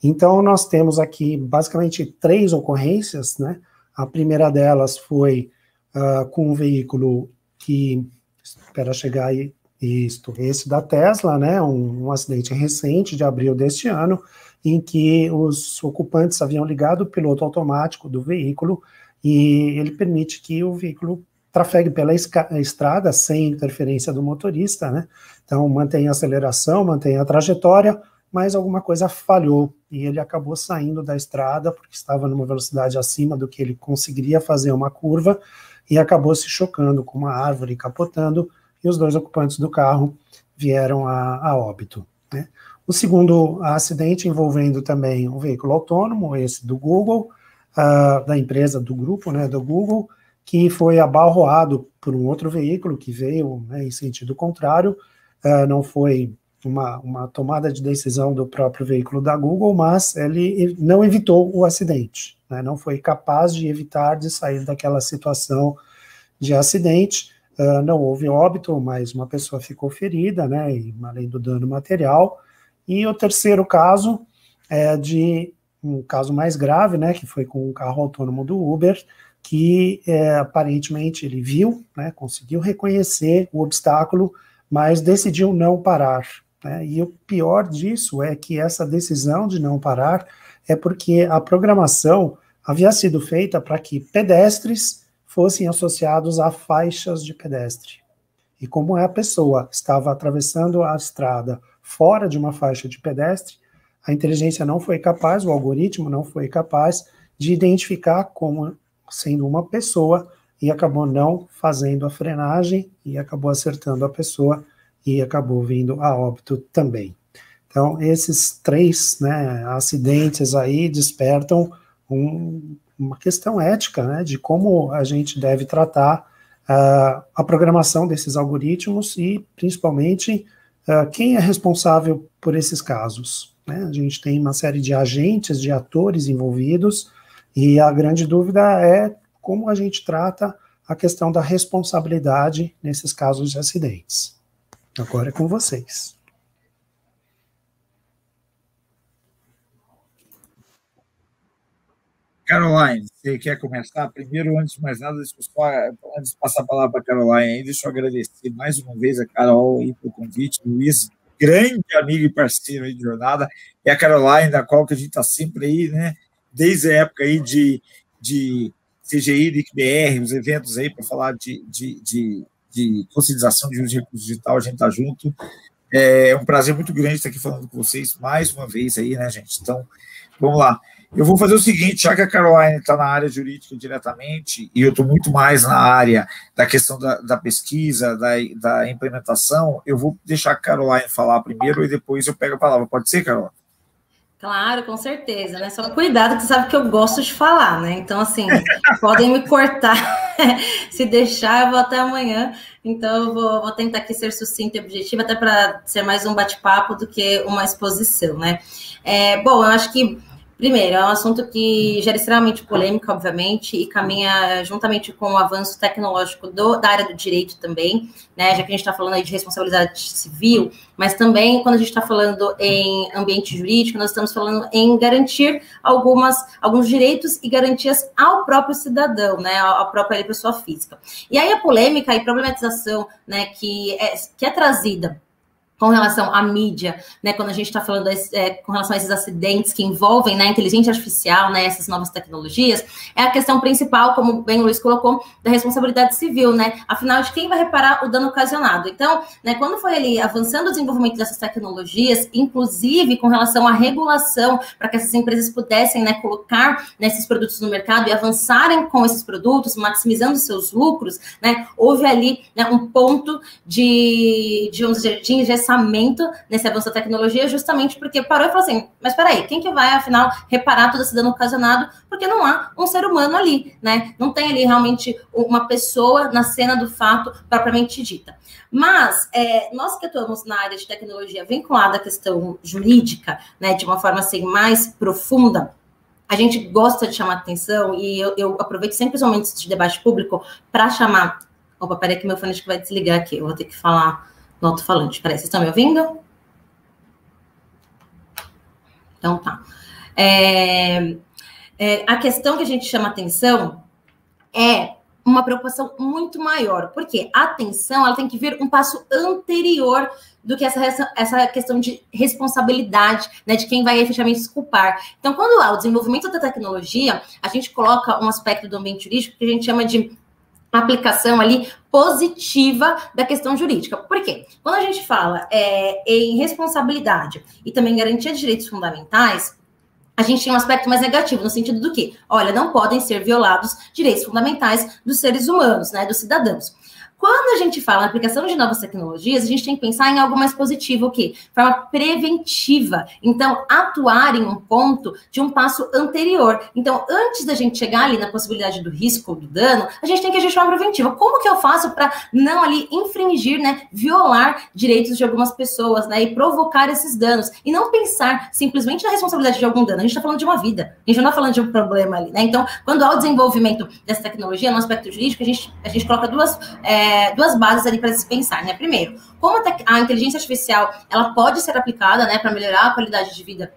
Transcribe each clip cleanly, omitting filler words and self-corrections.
Então, nós temos aqui, basicamente, 3 ocorrências, né? A primeira delas foi com um veículo que, espera chegar aí, esse da Tesla, né? Um acidente recente de abril deste ano, em que os ocupantes haviam ligado o piloto automático do veículo e ele permite que o veículo trafegue pela estrada sem interferência do motorista, né? Então, mantém a aceleração, mantém a trajetória, mas alguma coisa falhou e ele acabou saindo da estrada porque estava numa velocidade acima do que ele conseguiria fazer uma curva e acabou se chocando com uma árvore, capotando, e os 2 ocupantes do carro vieram a óbito, né? O segundo acidente envolvendo também um veículo autônomo, esse do Google, da empresa do grupo, né, do Google, que foi abalroado por um outro veículo que veio, né, em sentido contrário. Não foi uma tomada de decisão do próprio veículo da Google, mas ele não evitou o acidente, né, não foi capaz de evitar de sair daquela situação de acidente. Não houve óbito, mas uma pessoa ficou ferida, né, e, além do dano material. E o terceiro caso é de um caso mais grave, né, que foi com um carro autônomo do Uber, que aparentemente ele viu, né, conseguiu reconhecer o obstáculo, mas decidiu não parar, né? E o pior disso é que essa decisão de não parar é porque a programação havia sido feita para que pedestres fossem associados a faixas de pedestre. E como a pessoa estava atravessando a estrada fora de uma faixa de pedestre, a inteligência não foi capaz, o algoritmo não foi capaz de identificar como sendo uma pessoa e acabou não fazendo a frenagem e acabou acertando a pessoa e acabou vindo a óbito também. Então, esses 3, né, acidentes aí despertam uma questão ética, né, de como a gente deve tratar a programação desses algoritmos e, principalmente, quem é responsável por esses casos, né? A gente tem uma série de agentes, de atores envolvidos, e a grande dúvida é como a gente trata a questão da responsabilidade nesses casos de acidentes. Agora é com vocês. Caroline, você quer começar? Primeiro, antes de mais nada, antes de passar a palavra para a Caroline, deixa eu agradecer mais uma vez a Carol aí pelo convite, Luiz, grande amigo e parceiro aí de jornada, e a Caroline, da qual que a gente está sempre aí, né, desde a época aí de CGI, de ICBR, os eventos aí para falar de conscientização de uso de recurso digital, a gente está junto. É um prazer muito grande estar aqui falando com vocês mais uma vez aí, né, gente? Então, vamos lá. Eu vou fazer o seguinte, já que a Caroline está na área jurídica diretamente, e eu estou muito mais na área da questão da pesquisa, da implementação, eu vou deixar a Caroline falar primeiro e depois eu pego a palavra. Pode ser, Caroline? Claro, com certeza, né? Só cuidado, que você sabe que eu gosto de falar, né? Então, assim, podem me cortar. Se deixar, eu vou até amanhã. Então, eu vou tentar aqui ser sucinta e objetiva, até para ser mais um bate-papo do que uma exposição, né? Bom, eu acho que primeiro, é um assunto que gera extremamente polêmica, obviamente, e caminha juntamente com o avanço tecnológico da área do direito também, né? Já que a gente está falando aí de responsabilidade civil, mas também quando a gente está falando em ambiente jurídico, nós estamos falando em garantir alguns direitos e garantias ao próprio cidadão, né? À própria pessoa física. E aí a polêmica e problematização, né, que é trazida com relação à mídia, né, quando a gente está falando com relação a esses acidentes que envolvem, né, a inteligência artificial, né, essas novas tecnologias, é a questão principal, como bem o Luiz colocou, da responsabilidade civil, né, afinal de quem vai reparar o dano ocasionado. Então, né, quando foi ali avançando o desenvolvimento dessas tecnologias, inclusive com relação à regulação, para que essas empresas pudessem, né, colocar, né, esses produtos no mercado e avançarem com esses produtos, maximizando seus lucros, né, houve ali, né, um ponto de injeção nesse avanço da tecnologia, justamente porque parou e falou assim, mas peraí, quem que vai, afinal, reparar todo esse dano ocasionado? Porque não há um ser humano ali, né? Não tem ali realmente uma pessoa na cena do fato propriamente dita. Mas, nós que atuamos na área de tecnologia vinculada à questão jurídica, né, de uma forma assim mais profunda, a gente gosta de chamar atenção, e eu aproveito sempre os momentos de debate público para chamar... Opa, peraí que meu fone acho que vai desligar aqui, eu vou ter que falar no alto-falante. Peraí, vocês estão me ouvindo? Então tá. a questão que a gente chama atenção é uma preocupação muito maior, porque a atenção ela tem que vir um passo anterior do que essa questão de responsabilidade, né, de quem vai efetivamente se culpar. Então, quando há o desenvolvimento da tecnologia, a gente coloca um aspecto do ambiente jurídico que a gente chama de aplicação ali positiva da questão jurídica. Por quê? Quando a gente fala em responsabilidade e também garantia de direitos fundamentais, a gente tem um aspecto mais negativo, no sentido do que, olha, não podem ser violados direitos fundamentais dos seres humanos, né, dos cidadãos. Quando a gente fala na aplicação de novas tecnologias, a gente tem que pensar em algo mais positivo, o quê? Forma preventiva. Então, atuar em um ponto de um passo anterior. Então, antes da gente chegar ali na possibilidade do risco ou do dano, a gente tem que agir de forma preventiva. Como que eu faço para não ali infringir, né, violar direitos de algumas pessoas, né, e provocar esses danos? E não pensar simplesmente na responsabilidade de algum dano. A gente está falando de uma vida. A gente não está falando de um problema ali, né? Então, quando há o desenvolvimento dessa tecnologia no aspecto jurídico, a gente coloca duas bases ali para se pensar, né? Primeiro, como a inteligência artificial ela pode ser aplicada, né, para melhorar a qualidade de vida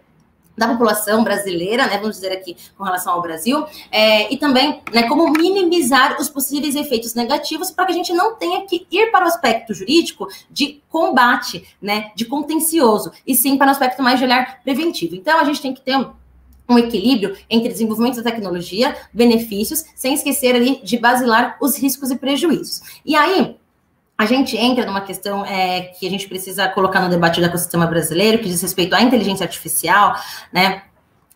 da população brasileira, né, vamos dizer aqui com relação ao Brasil, e também, né, como minimizar os possíveis efeitos negativos para que a gente não tenha que ir para o aspecto jurídico de combate, né, de contencioso, e sim para o aspecto mais de olhar preventivo. Então, a gente tem que ter um equilíbrio entre desenvolvimento da tecnologia, benefícios, sem esquecer ali de basilar os riscos e prejuízos. E aí, a gente entra numa questão que a gente precisa colocar no debate do ecossistema brasileiro, que diz respeito à inteligência artificial, né?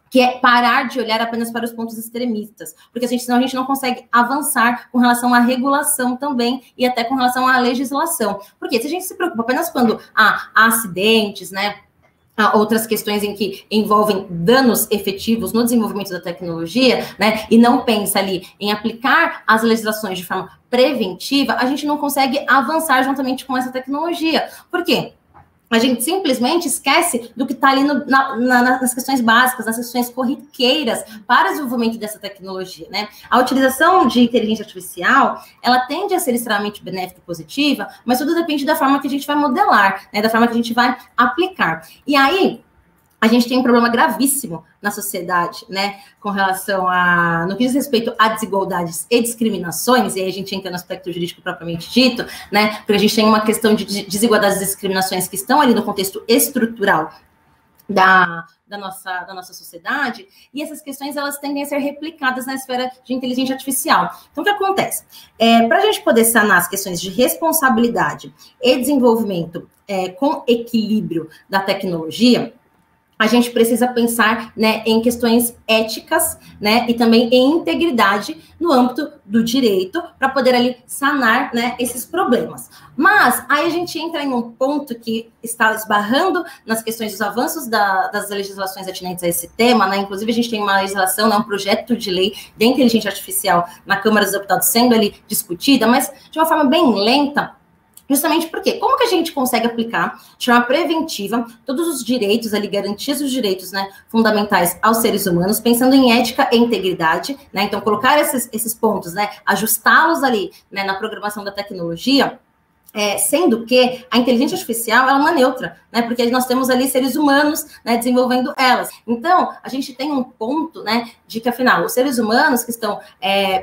Que é parar de olhar apenas para os pontos extremistas, porque senão a gente não consegue avançar com relação à regulação também e até com relação à legislação. Porque se a gente se preocupa apenas quando há acidentes, né? Outras questões em que envolvem danos efetivos no desenvolvimento da tecnologia, né, e não pensa ali em aplicar as legislações de forma preventiva, a gente não consegue avançar juntamente com essa tecnologia. Por quê? A gente simplesmente esquece do que está ali nas questões básicas, nas questões corriqueiras para o desenvolvimento dessa tecnologia, né? A utilização de inteligência artificial, ela tende a ser extremamente benéfica e positiva, mas tudo depende da forma que a gente vai modelar, né? Da forma que a gente vai aplicar. E aí, a gente tem um problema gravíssimo na sociedade, né, com relação no que diz respeito a desigualdades e discriminações, e aí a gente entra no aspecto jurídico propriamente dito, né, porque a gente tem uma questão de desigualdades e discriminações que estão ali no contexto estrutural da nossa sociedade, e essas questões, elas tendem a ser replicadas na esfera de inteligência artificial. Então, o que acontece? Para a gente poder sanar as questões de responsabilidade e desenvolvimento com equilíbrio da tecnologia, a gente precisa pensar, né, em questões éticas, né, e também em integridade no âmbito do direito para poder ali sanar, né, esses problemas. Mas aí a gente entra em um ponto que está esbarrando nas questões dos avanços das legislações atinentes a esse tema, né? Inclusive a gente tem uma legislação, né, um projeto de lei de inteligência artificial na Câmara dos Deputados sendo ali discutida, mas de uma forma bem lenta. Justamente porque, como que a gente consegue aplicar de forma preventiva todos os direitos ali, garantias dos direitos, né, fundamentais aos seres humanos, pensando em ética e integridade, né? Então, colocar esses pontos, né, ajustá-los ali, né, na programação da tecnologia, sendo que a inteligência artificial, ela não é neutra, né, porque nós temos ali seres humanos, né, desenvolvendo elas. Então, a gente tem um ponto, né, de que, afinal, os seres humanos que estão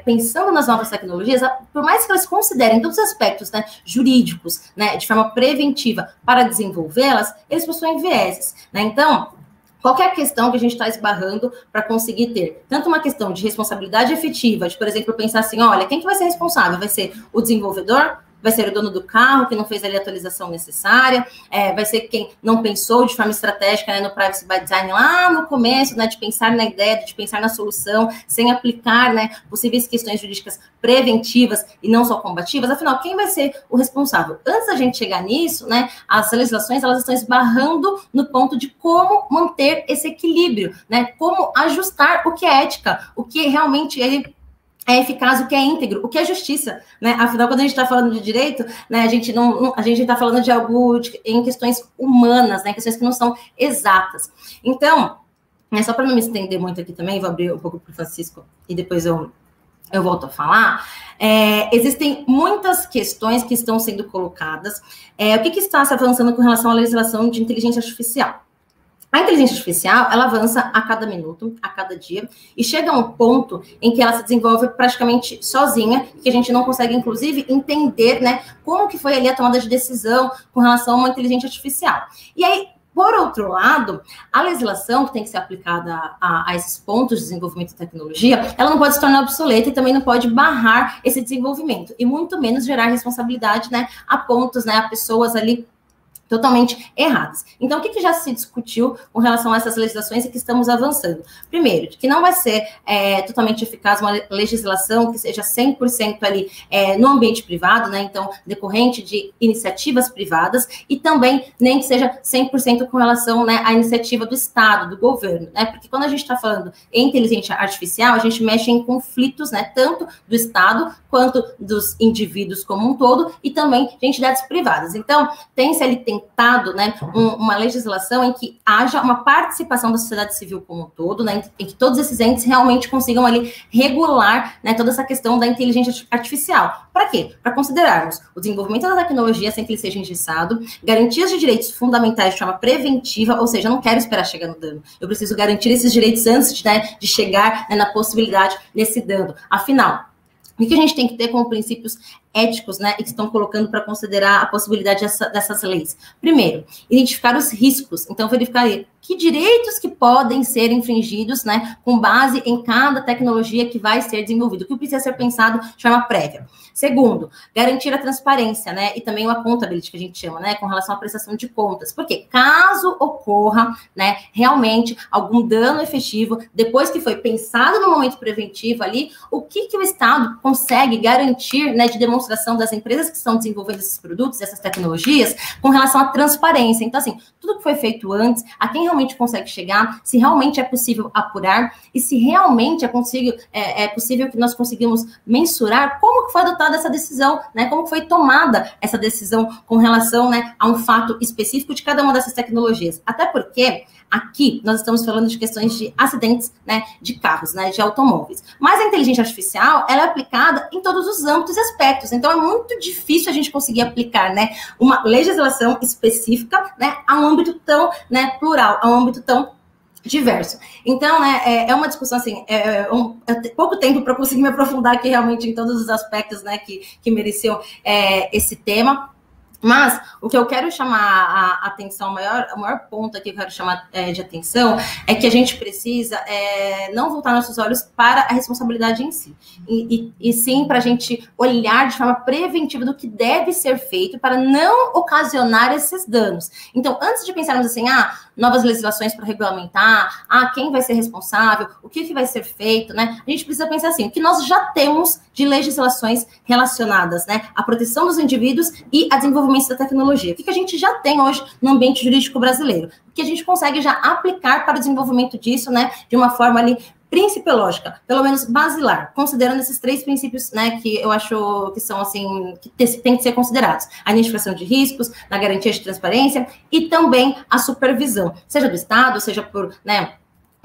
pensando nas novas tecnologias, por mais que elas considerem todos os aspectos, né, jurídicos, né, de forma preventiva para desenvolvê-las, eles possuem vieses, né. Então, qualquer questão que a gente está esbarrando para conseguir ter tanto uma questão de responsabilidade efetiva, de, por exemplo, pensar assim, olha, quem que vai ser responsável? Vai ser o desenvolvedor? Vai ser o dono do carro que não fez ali a atualização necessária, vai ser quem não pensou de forma estratégica, né, no Privacy by Design lá no começo, né, de pensar na ideia, de pensar na solução, sem aplicar, né, possíveis questões jurídicas preventivas e não só combativas. Afinal, quem vai ser o responsável? Antes da gente chegar nisso, né, as legislações, elas estão esbarrando no ponto de como manter esse equilíbrio, né, como ajustar o que é ética, o que realmente é eficaz, o que é íntegro, o que é justiça, né? Afinal, quando a gente está falando de direito, né, a gente está falando de algo em questões humanas, né, questões que não são exatas. Então, só para não me estender muito aqui também, vou abrir um pouco para o Francisco e depois eu volto a falar. Existem muitas questões que estão sendo colocadas. O que está se avançando com relação à legislação de inteligência artificial? A inteligência artificial, ela avança a cada minuto, a cada dia, e chega a um ponto em que ela se desenvolve praticamente sozinha, que a gente não consegue, inclusive, entender, né, como que foi ali a tomada de decisão com relação a uma inteligência artificial. E aí, por outro lado, a legislação que tem que ser aplicada a esses pontos de desenvolvimento de tecnologia, ela não pode se tornar obsoleta e também não pode barrar esse desenvolvimento, e muito menos gerar responsabilidade, né, a pontos, né, a pessoas ali totalmente erradas. Então, o que já se discutiu com relação a essas legislações e que estamos avançando? Primeiro, que não vai ser totalmente eficaz uma legislação que seja 100% ali no ambiente privado, né? Então, decorrente de iniciativas privadas, e também nem que seja 100% com relação, né, à iniciativa do Estado, do governo, né? Porque quando a gente está falando em inteligência artificial, a gente mexe em conflitos, né, tanto do Estado quanto dos indivíduos como um todo, e também de entidades privadas. Então, tem-se ali tentado, né, uma legislação em que haja uma participação da sociedade civil como um todo, né, em que todos esses entes realmente consigam ali regular, né, toda essa questão da inteligência artificial. Para quê? Para considerarmos o desenvolvimento da tecnologia sem que ele seja engessado, garantias de direitos fundamentais de forma preventiva, ou seja, eu não quero esperar chegar no dano, eu preciso garantir esses direitos antes de chegar, né, na possibilidade desse dano. Afinal, o que a gente tem que ter como princípios éticos, né, e que estão colocando para considerar a possibilidade dessas leis? Primeiro, identificar os riscos. Então, verificar aí que direitos que podem ser infringidos, né, com base em cada tecnologia que vai ser desenvolvida, o que precisa ser pensado de forma prévia. Segundo, garantir a transparência, né, e também o accountability, que a gente chama, né, com relação à prestação de contas. Porque caso ocorra, né, realmente algum dano efetivo, depois que foi pensado no momento preventivo ali, o que o Estado consegue garantir, né, de demonstração das empresas que estão desenvolvendo esses produtos, essas tecnologias, com relação à transparência. Então, assim, tudo que foi feito antes, a quem realmente consegue chegar, se realmente é possível apurar, e se realmente é possível que nós conseguimos mensurar como que foi adotada essa decisão, né, como foi tomada essa decisão com relação, né, a um fato específico de cada uma dessas tecnologias. Até porque aqui nós estamos falando de questões de acidentes, né, de carros, né, de automóveis. Mas a inteligência artificial, ela é aplicada em todos os âmbitos e aspectos. Então, é muito difícil a gente conseguir aplicar, né, uma legislação específica, né, a um âmbito tão, né, plural, a um âmbito tão diverso. Então, né, é uma discussão, assim, pouco tempo para conseguir me aprofundar aqui realmente em todos os aspectos, né, que mereciam esse tema. Mas o que eu quero chamar a atenção, o maior ponto aqui que eu quero chamar de atenção é que a gente precisa não voltar nossos olhos para a responsabilidade em si, e sim para a gente olhar de forma preventiva do que deve ser feito para não ocasionar esses danos. Então, antes de pensarmos assim, novas legislações para regulamentar, quem vai ser responsável, o que vai ser feito, né? A gente precisa pensar assim, o que nós já temos de legislações relacionadas, né, à proteção dos indivíduos e a desenvolvimento da tecnologia. O que a gente já tem hoje no ambiente jurídico brasileiro? O que a gente consegue já aplicar para o desenvolvimento disso, né, de uma forma ali principiológica, pelo menos basilar, considerando esses 3 princípios, né, que eu acho que são, assim, que tem que ser considerados: a identificação de riscos, na garantia de transparência e também a supervisão, seja do Estado, seja por, né,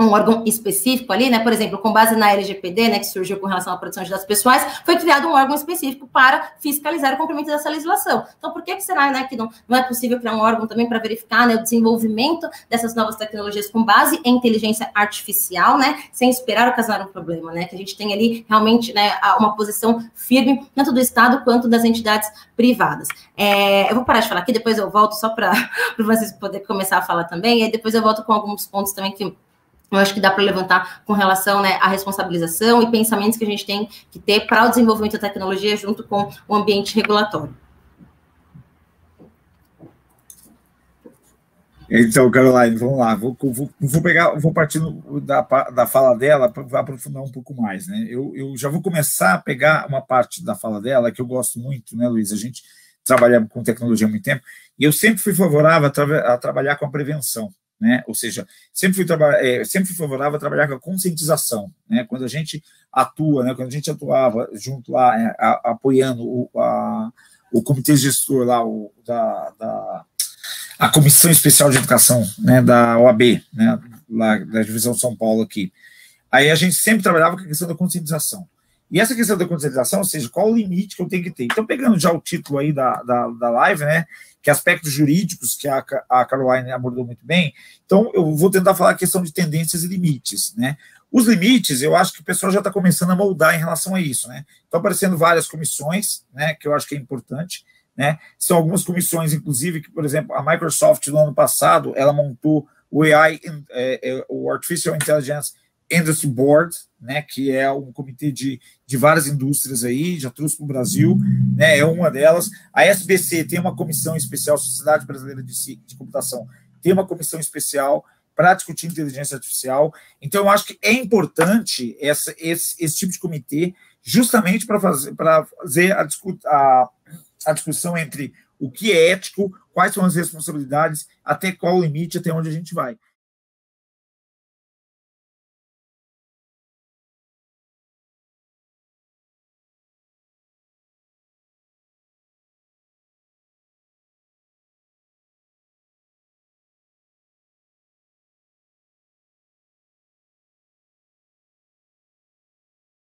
um órgão específico ali, né? Por exemplo, com base na LGPD, né, que surgiu com relação à proteção de dados pessoais, foi criado um órgão específico para fiscalizar o cumprimento dessa legislação. Então, por que será, né, que não é possível criar um órgão também para verificar, né, o desenvolvimento dessas novas tecnologias com base em inteligência artificial, né, sem esperar ocasionar um problema, né? Que a gente tem ali realmente, né, uma posição firme, tanto do Estado quanto das entidades privadas. Eu vou parar de falar aqui, depois eu volto só para vocês poderem começar a falar também, e aí depois eu volto com alguns pontos também que eu acho que dá para levantar com relação, né, à responsabilização e pensamentos que a gente tem que ter para o desenvolvimento da tecnologia junto com o ambiente regulatório. Então, Caroline, vamos lá. Vou partir da fala dela para aprofundar um pouco mais, né? Eu já vou começar a pegar uma parte da fala dela que eu gosto muito, né, Luiz? A gente trabalha com tecnologia há muito tempo e eu sempre fui favorável a trabalhar com a prevenção, né? Ou seja, sempre fui favorável a trabalhar com a conscientização, né? Quando a gente atua, né? Quando a gente atuava junto lá, apoiando o comitê gestor lá, a Comissão Especial de Educação, né, da OAB, né, lá da Divisão de São Paulo aqui. Aí a gente sempre trabalhava com a questão da conscientização. E essa questão da conscientização, ou seja, qual o limite que eu tenho que ter? Então, pegando já o título aí da live, né, que é aspectos jurídicos, que a Caroline abordou muito bem, então eu vou tentar falar a questão de tendências e limites, né? Os limites, eu acho que o pessoal já está começando a moldar em relação a isso, né? Estão aparecendo várias comissões, né, que eu acho que é importante, né? São algumas comissões, inclusive, que, por exemplo, a Microsoft, no ano passado, ela montou o AI, o Artificial Intelligence Industry Board, né, que é um comitê de várias indústrias aí, já trouxe para o Brasil, né, é uma delas. A SBC tem uma comissão especial, Sociedade Brasileira de Computação, tem uma comissão especial para discutir inteligência artificial. Então, eu acho que é importante esse tipo de comitê, justamente para fazer a discussão entre o que é ético, quais são as responsabilidades, até qual o limite, até onde a gente vai.